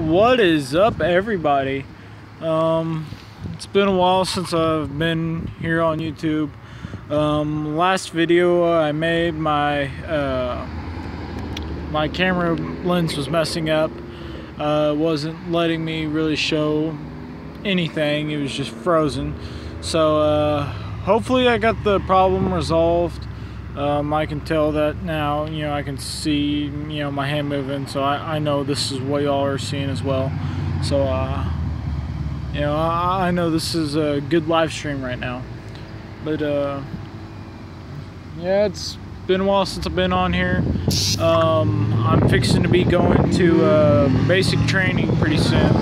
What is up, everybody? It's been a while since I've been here on YouTube. Last video I made, my camera lens was messing up. Wasn't letting me really show anything. It was just frozen. So hopefully I got the problem resolved. I can tell that now, I can see, my hand moving, so I know this is what y'all are seeing as well. So, I know this is a good live stream right now. But, yeah, it's been a while since I've been on here. I'm fixing to be going to basic training pretty soon.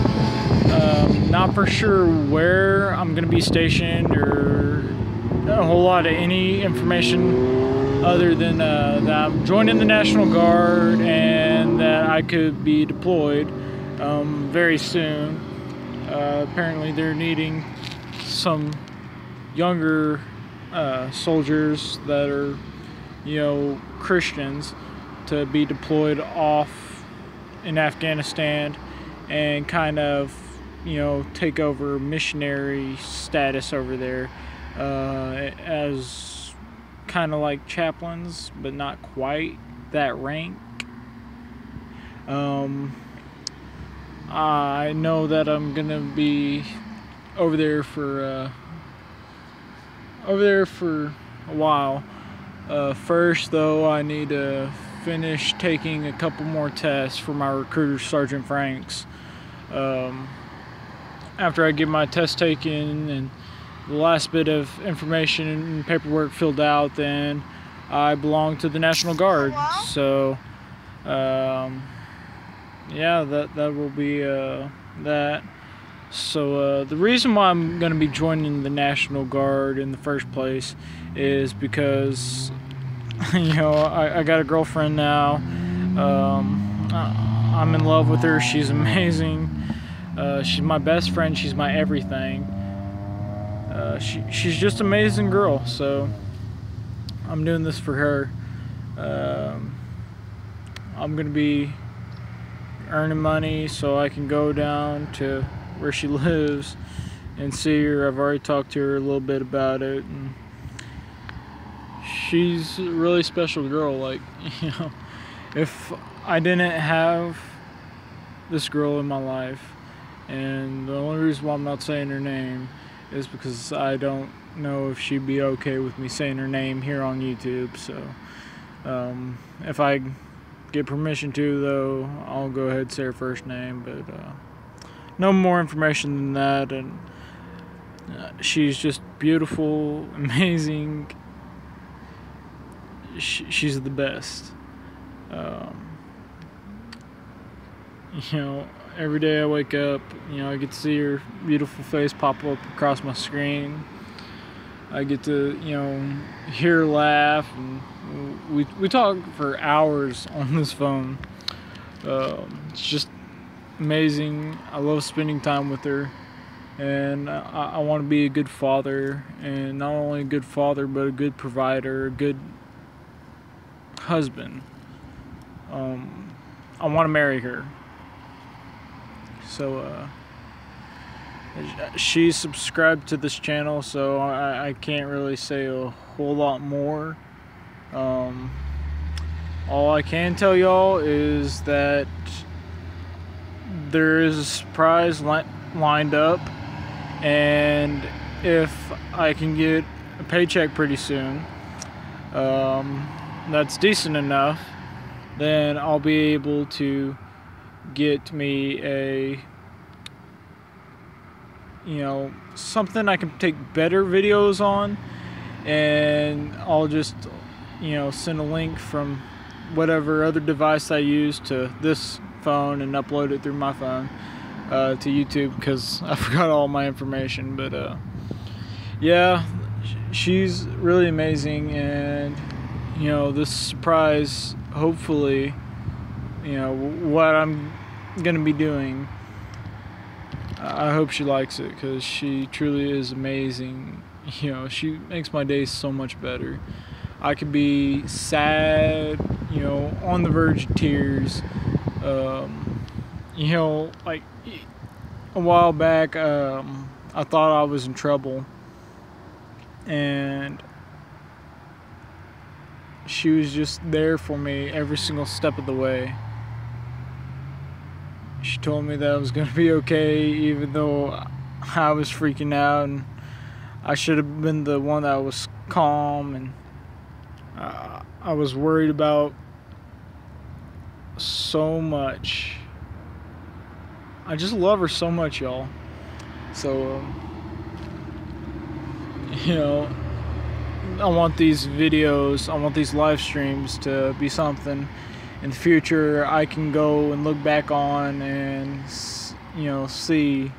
Not for sure where I'm going to be stationed or a whole lot of any information other than that I'm joining the National Guard and that I could be deployed very soon. Apparently they're needing some younger soldiers that are, Christians to be deployed off in Afghanistan and kind of, take over missionary status over there as kind of like chaplains, but not quite that rank. I know that I'm gonna be over there for a while. First, though, I need to finish taking a couple more tests for my recruiter, Sergeant Franks. After I get my test taken and the last bit of information and paperwork filled out, then I belong to the National Guard. So, yeah, that will be that. So the reason why I'm going to be joining the National Guard in the first place is because, I got a girlfriend now. I'm in love with her. She's amazing. She's my best friend. She's my everything. She's just an amazing girl, so I'm doing this for her. I'm gonna be earning money so I can go down to where she lives and see her. I've already talked to her a little bit about it, and she's a really special girl. Like, if I didn't have this girl in my life, and the only reason why I'm not saying her name is because I don't know if she'd be okay with me saying her name here on YouTube. So if I get permission to, though, I'll go ahead and say her first name, but no more information than that. And she's just beautiful, amazing. She's the best. Every day I wake up, I get to see her beautiful face pop up across my screen. I get to, hear her laugh, and we talk for hours on this phone. It's just amazing. I love spending time with her, and I want to be a good father, and not only a good father, but a good provider, a good husband. I want to marry her. So she's subscribed to this channel, so I can't really say a whole lot more. All I can tell y'all is that there is a surprise lined up, and if I can get a paycheck pretty soon, that's decent enough, then I'll be able to get me a, something I can take better videos on, and I'll just, send a link from whatever other device I use to this phone and upload it through my phone to YouTube, because I forgot all my information. But yeah, she's really amazing, and this surprise, hopefully, what I'm gonna be doing, I hope she likes it, because she truly is amazing. She makes my day so much better. I could be sad, on the verge of tears, you know, like a while back, I thought I was in trouble, and she was just there for me every single step of the way. She told me that I was going to be okay, even though I was freaking out, and I should have been the one that was calm, and I was worried about so much. I just love her so much, y'all. So, you know, I want these videos, I want these live streams to be something in the future I can go and look back on and, you know, see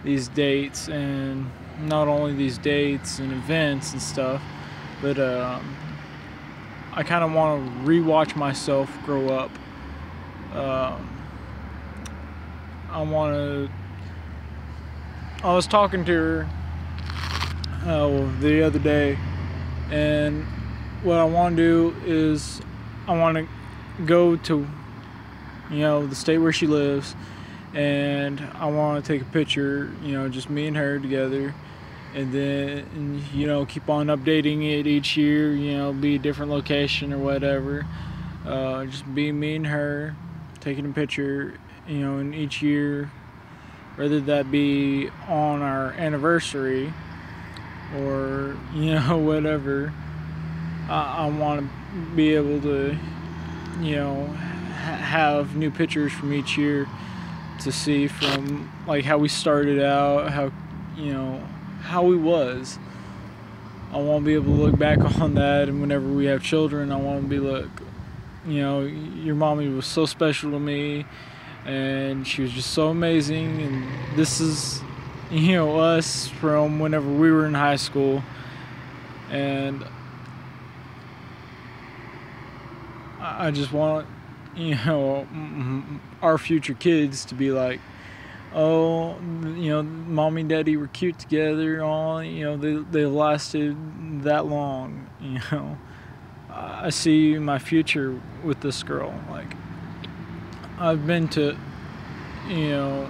these dates, and not only these dates and events and stuff, but I kind of want to rewatch myself grow up. I was talking to her the other day, and what I want to do is I want to go to, you know, the state where she lives, and I want to take a picture, you know, just me and her together, and then, you know, keep on updating it each year, you know, be a different location or whatever, just be me and her taking a picture, you know, in each year, whether that be on our anniversary or, you know, whatever. I want to be able to, you know, have new pictures from each year to see from, like, how we started out, how, you know, how we was. I want to be able to look back on that, and whenever we have children, I want to be like, you know, your mommy was so special to me, and she was just so amazing, and this is, you know, us from whenever we were in high school. And I just want, you know, our future kids to be like, oh, you know, mommy and daddy were cute together, oh, you know, they lasted that long, you know. I see my future with this girl. Like, I've been to, you know,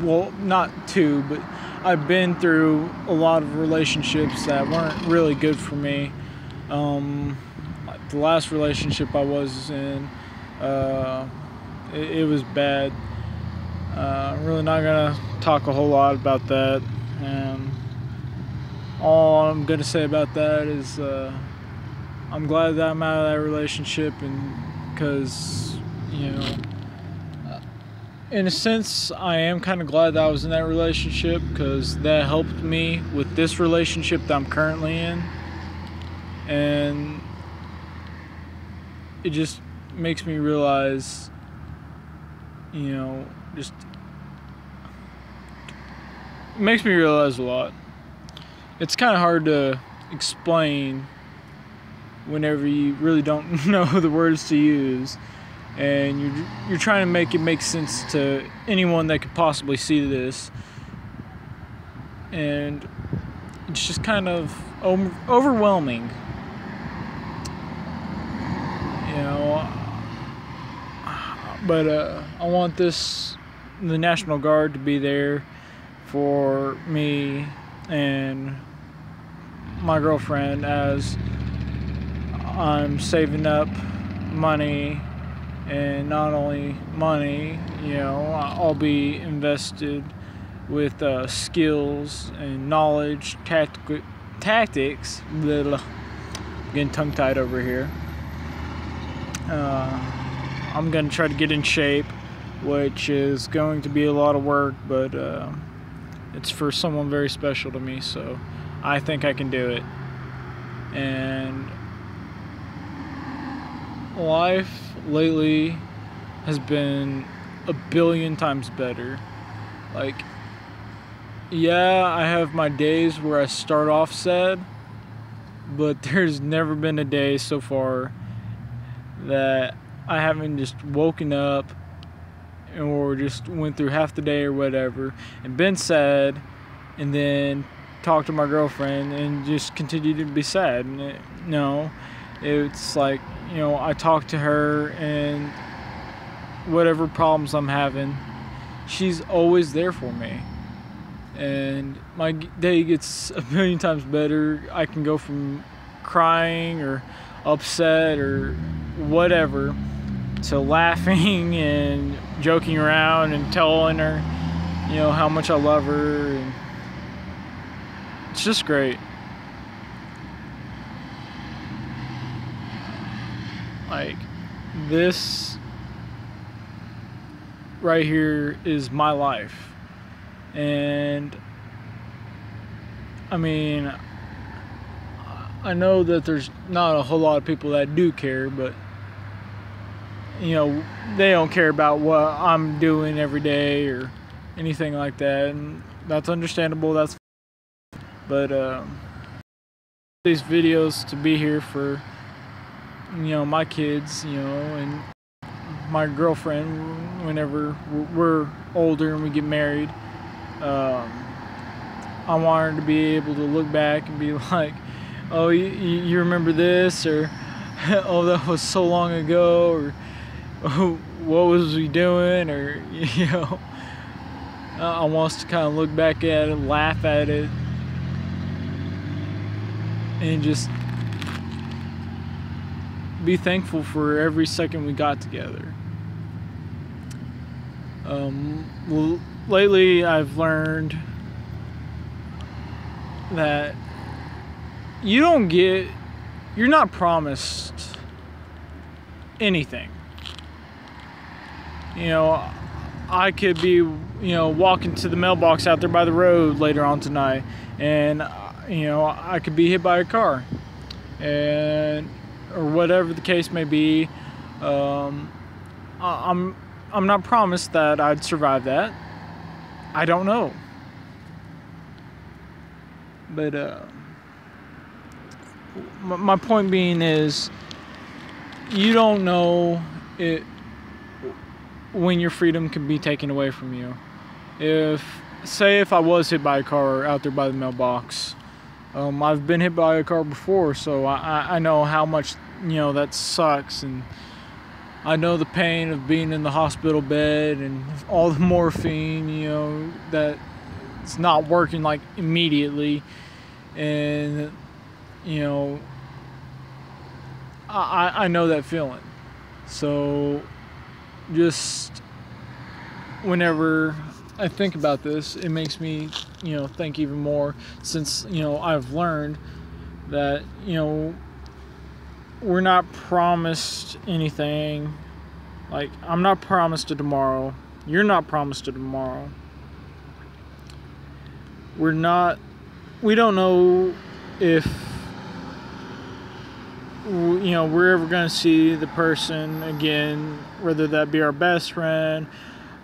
well, not two, but I've been through a lot of relationships that weren't really good for me. Like the last relationship I was in, it was bad. I'm really not gonna talk a whole lot about that. All I'm gonna say about that is I'm glad that I'm out of that relationship, and because, you know, in a sense, I am kind of glad that I was in that relationship, because that helped me with this relationship that I'm currently in, and it just makes me realize, you know, just makes me realize a lot. It's kind of hard to explain whenever you really don't know the words to use, and you're trying to make it make sense to anyone that could possibly see this, and it's just kind of overwhelming, you know. But I want the National Guard to be there for me and my girlfriend as I'm saving up money, and not only money, you know, I'll be invested with skills and knowledge, tactics. Getting tongue-tied over here. I'm going to try to get in shape, which is going to be a lot of work, but it's for someone very special to me, so I think I can do it. And life lately has been a billion times better. Like, yeah, I have my days where I start off sad, but there's never been a day so far that I haven't just woken up or just went through half the day or whatever and been sad, and then talked to my girlfriend and just continued to be sad. And no, it's like, you know, I talked to her, and whatever problems I'm having, she's always there for me. And my day gets a million times better. I can go from crying or upset or whatever to laughing and joking around and telling her, how much I love her. And it's just great. Like, this right here is my life. And I mean, I know that there's not a whole lot of people that do care, but they don't care about what I'm doing every day or anything like that, and that's understandable. But these videos to be here for my kids, and my girlfriend whenever we're older and we get married. I want her to be able to look back and be like, oh, you remember this, or oh, that was so long ago, or oh, what was we doing, or I want us to kind of look back at it, laugh at it, and just be thankful for every second we got together. Lately I've learned that you're not promised anything. I could be, walking to the mailbox out there by the road later on tonight, and, I could be hit by a car, or whatever the case may be. I'm not promised that I'd survive that. I don't know. But my point being is, you don't know when your freedom can be taken away from you. If I was hit by a car out there by the mailbox, I've been hit by a car before, so I know how much that sucks, and I know the pain of being in the hospital bed and all the morphine, that it's not working like immediately, and I know that feeling. So just whenever I think about this, it makes me think even more, since I've learned that we're not promised anything. Like, I'm not promised a tomorrow. You're not promised a tomorrow. We don't know if we're ever going to see the person again, whether that be our best friend,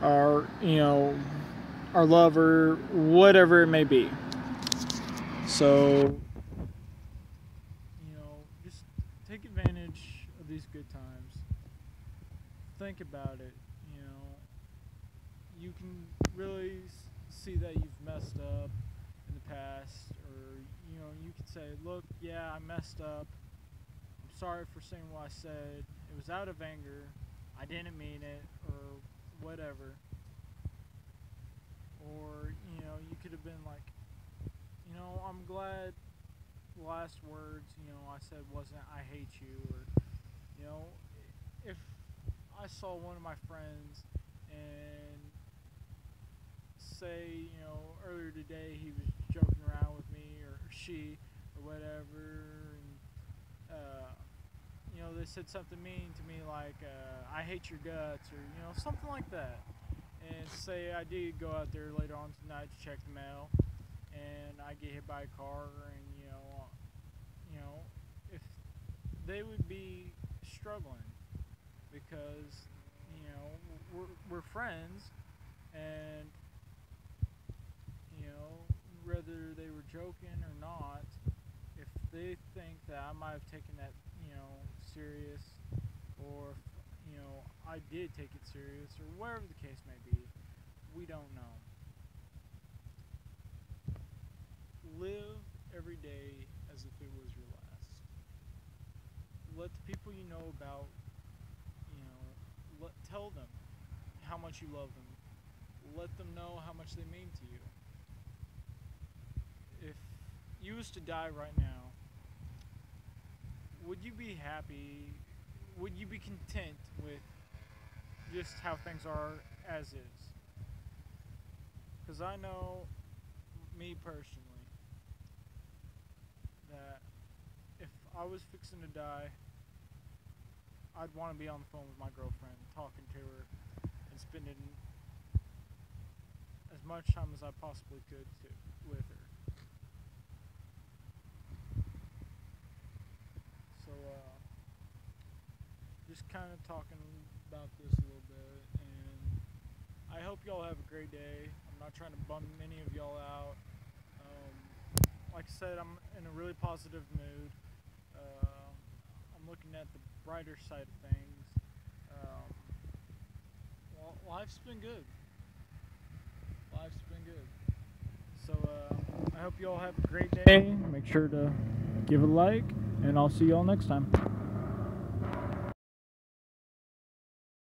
our our lover, whatever it may be. So just take advantage of these good times. Think about it. You can really see that you've messed up in the past, or you could say, look, yeah, I messed up. I'm sorry for saying what I said. It was out of anger. I didn't mean it, or whatever. Or you could have been like, I'm glad the last words I said wasn't "I hate you," or if I saw one of my friends and say earlier today he was joking around with me, or she, or whatever, and they said something mean to me like "I hate your guts," or something like that, and say I did go out there later on tonight to check the mail, and I get hit by a car, and if they would be struggling because we're friends, and whether they were joking or not, if they think that I might have taken that serious, or I did take it serious, or whatever the case may be, we don't know. Live every day as if it was your last. Let the people you know about, tell them how much you love them. Let them know how much they mean to you. If you was to die right now, would you be happy? Would you be content with just how things are as is? Because I know, me personally, that if I was fixing to die, I'd want to be on the phone with my girlfriend, talking to her, and spending as much time as I possibly could with her. So, just kind of talking about this a little bit, and I hope y'all have a great day. I'm not trying to bum any of y'all out. Like I said, I'm in a really positive mood. I'm looking at the brighter side of things. Well, life's been good. Life's been good. So I hope you all have a great day. Make sure to give a like, and I'll see you all next time.